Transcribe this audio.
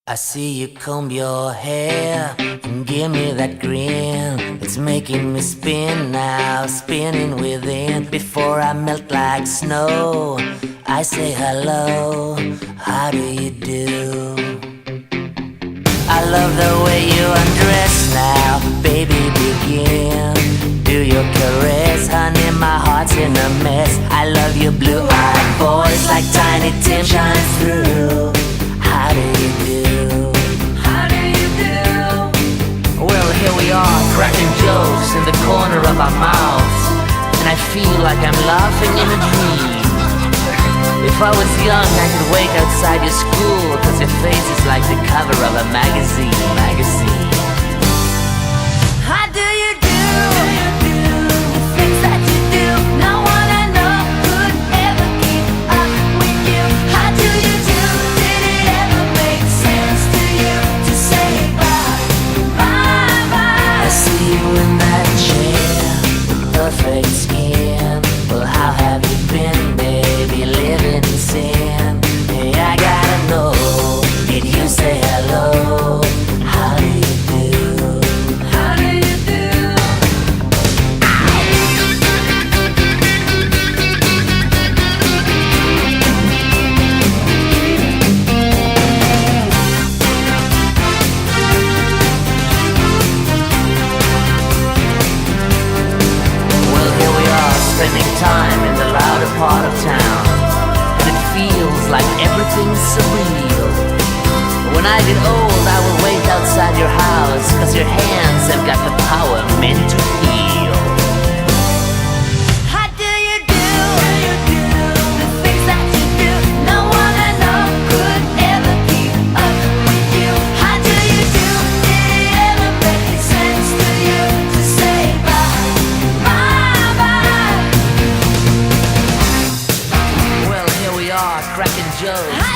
I see you comb your hair and give me that grin. It's making me spin now, spinning within. Before I melt like snow, I say hello, how do you do? I love the way you undress now, baby begin. Do your caress, honey, my heart's in a mess. I love your blue-eyed voice like Tiny Tim shines through. How do you do? How do you do? Well, here we are, cracking jokes in the corner of our mouths, and I feel like I'm laughing in a dream. If I was young, I could wait outside your school, 'cause your face is like the cover of a magazine. How do you do? The things that you do, no one I know could ever keep up with you. How do you do? Did it ever make sense to you to say bye, bye, bye? I see you in that chair, with perfect skin. Well, how have you been, baby, living in sin? Hey, I gotta know, did you say hello? How do you do? How do you do? Well, here we are, spending time in the louder part of town, and it feels like everything's surreal. When I get old, I will wait outside your house, 'cause your hands have got the power meant to heal. How do you do? The things that you do, no one I know could ever keep up with you. How do you do? Did it ever make sense to you to say bye, bye, bye? Well, here we are, cracking jokes. How